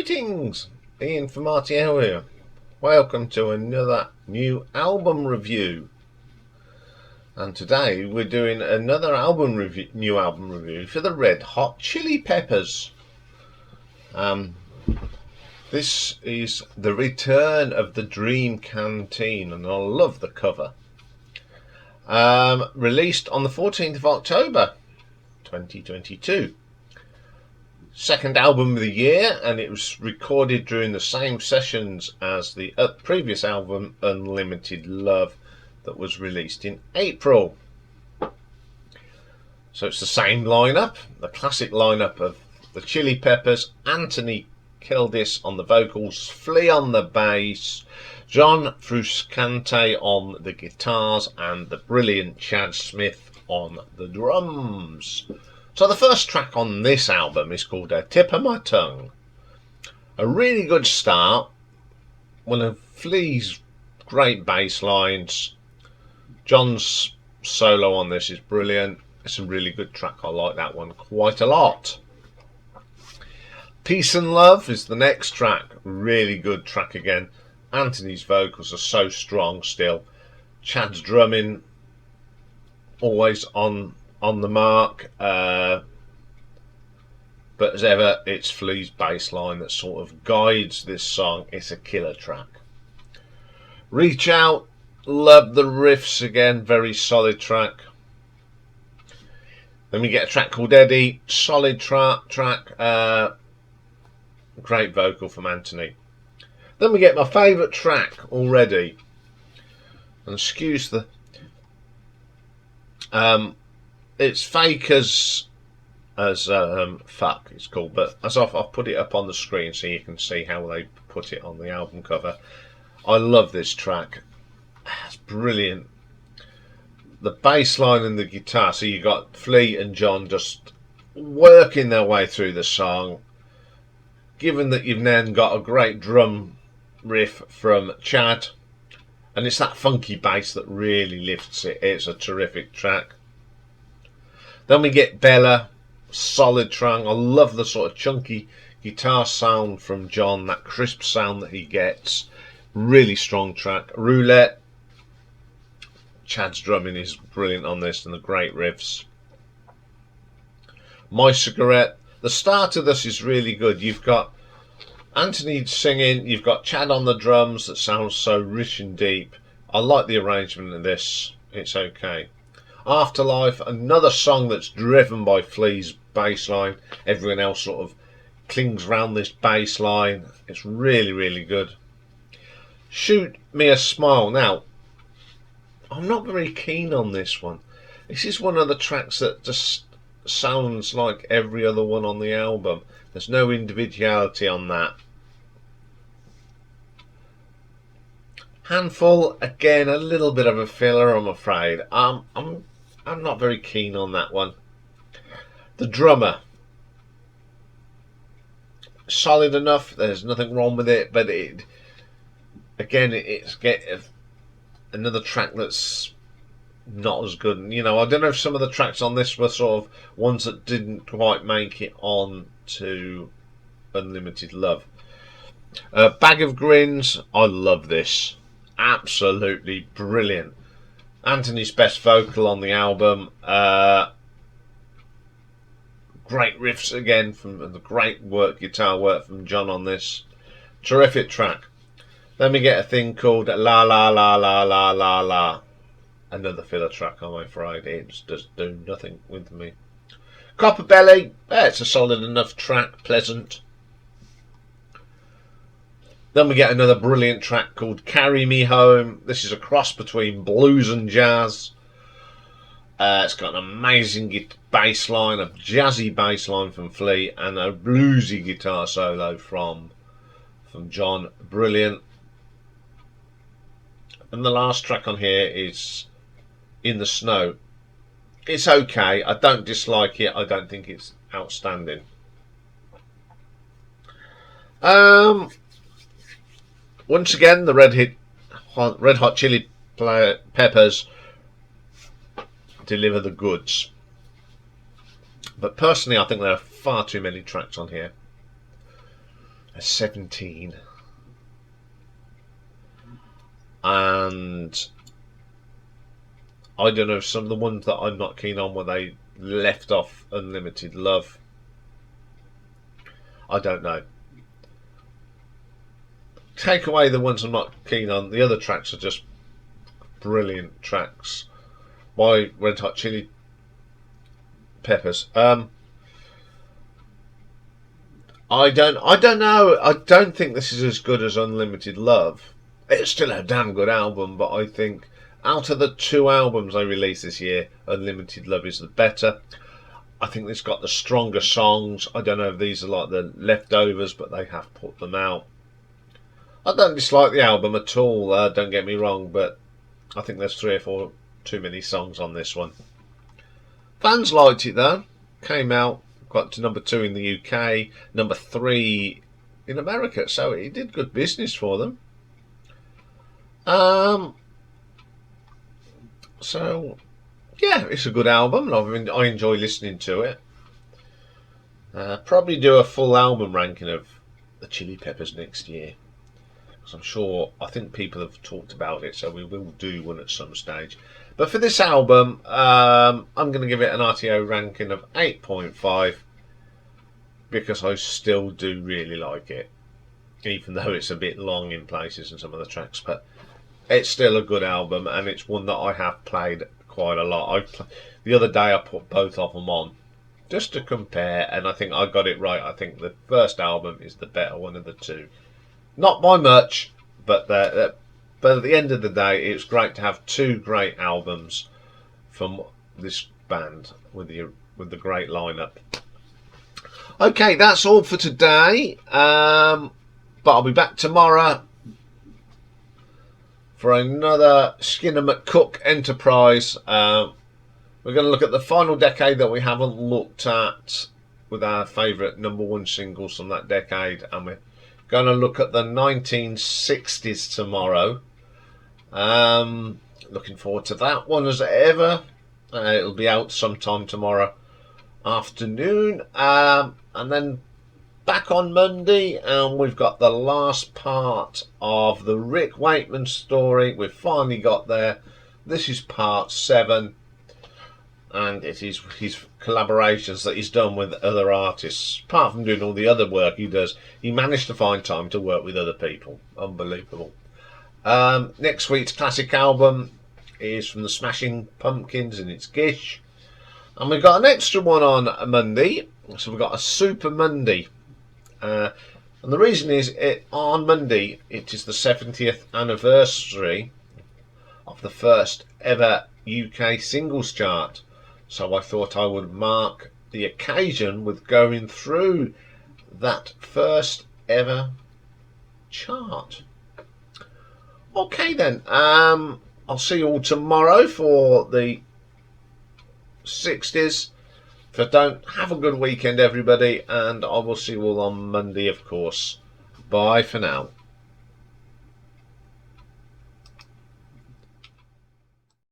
Greetings, Iain from RTL here. Welcome to another new album review. And today we're doing another new album review for the Red Hot Chili Peppers. This is the return of the Dream Canteen, and I love the cover. Released on the 14th of October 2022. Second album of the year, and it was recorded during the same sessions as the previous album Unlimited Love that was released in April. So it's the same lineup, the classic lineup of the Chili Peppers: Anthony Kiedis on the vocals, Flea on the bass, John Frusciante on the guitars, and the brilliant Chad Smith on the drums. So the first track on this album is called Tippa My Tongue. A really good start. One of Flea's great bass lines. John's solo on this is brilliant. It's a really good track. I like that one quite a lot. Peace and Love is the next track. Really good track again. Anthony's vocals are so strong still. Chad's drumming always on the mark, but as ever, it's Flea's bass line that sort of guides this song. It's a killer track. Reach Out, love the riffs again, very solid track. Then we get a track called Eddie, solid track, great vocal from Anthony. Then we get my favourite track already, and excuse the it's fake as fuck it's called, but as I've put it up on the screen so you can see how they put it on the album cover. I love this track. It's brilliant. The bass line and the guitar, so you got Flea and John just working their way through the song. Given that you've then got a great drum riff from Chad, and it's that funky bass that really lifts it. It's a terrific track. Then we get Bella, solid track. I love the sort of chunky guitar sound from John, that crisp sound that he gets. Really strong track. Roulette, Chad's drumming is brilliant on this, and the great riffs. My Cigarette, the start of this is really good. You've got Anthony singing, you've got Chad on the drums that sounds so rich and deep. I like the arrangement of this, it's okay. Afterlife, another song that's driven by Flea's bass line. Everyone else sort of clings round this bass line. It's really, really good. Shoot Me a Smile. Now, I'm not very keen on this one. This is one of the tracks that just sounds like every other one on the album. There's no individuality on that. Handful, again, a little bit of a filler, I'm afraid. I'm not very keen on that one. The Drummer, solid enough. There's nothing wrong with it, but it's another track that's not as good. You know, I don't know if some of the tracks on this were sort of ones that didn't quite make it on to Unlimited Love. Bag of Grins, I love this. Absolutely brilliant. Anthony's best vocal on the album. Great riffs again from the great guitar work from John on this. Terrific track. Then we get a thing called La La La La La La La. Another filler track, I'm afraid. It just do nothing with me. Copperbelly, it's a solid enough track, pleasant. Then we get another brilliant track called Carry Me Home. This is a cross between blues and jazz. It's got an amazing bass line, a jazzy bass line from Flea, and a bluesy guitar solo from John. Brilliant. And the last track on here is In the Snow. It's okay. I don't dislike it. I don't think it's outstanding. Once again, the Red Hot Chili Peppers deliver the goods. But personally, I think there are far too many tracks on here. a 17. And I don't know, some of the ones that I'm not keen on were they left off Unlimited Love. I don't know. Take away the ones I'm not keen on. The other tracks are just brilliant tracks by Red Hot Chili Peppers. I don't know. I don't think this is as good as Unlimited Love. It's still a damn good album, but I think out of the 2 albums they released this year, Unlimited Love is the better. I think it's got the stronger songs. I don't know if these are like the leftovers, but they have put them out. I don't dislike the album at all, don't get me wrong, but I think there's 3 or 4 too many songs on this one. Fans liked it though. Came out, got to number 2 in the UK, number 3 in America, so it did good business for them. So yeah, it's a good album. I enjoy listening to it. Probably do a full album ranking of the Chili Peppers next year, because I think people have talked about it, so we will do one at some stage. But for this album, I'm going to give it an RTO ranking of 8.5, because I still do really like it, even though it's a bit long in places and some of the tracks. But it's still a good album, and it's one that I have played quite a lot. The other day I put both of them on just to compare, and I think I got it right. I think the first album is the better one of the 2. Not by much, but at the end of the day, it's great to have 2 great albums from this band with the great lineup. Okay, that's all for today. But I'll be back tomorrow for another Skinner McCook Enterprise. We're going to look at the final decade that we haven't looked at with our favourite number 1 singles from that decade, and we're going to look at the 1960s tomorrow. Looking forward to that one as ever. It'll be out sometime tomorrow afternoon, and then back on Monday, and we've got the last part of the Rick Wakeman story. We've finally got there. This is part 7, and it is his collaborations that he's done with other artists. Apart from doing all the other work he does, he managed to find time to work with other people. Unbelievable. Next week's classic album is from the Smashing Pumpkins, and it's Gish. And we've got an extra one on Monday, so we've got a Super Monday. And the reason is, on Monday it is the 70th anniversary of the first ever UK singles chart. So I thought I would mark the occasion with going through that first ever chart. Okay then, I'll see you all tomorrow for the 60s. If I don't, have a good weekend everybody, and I will see you all on Monday, of course. Bye for now.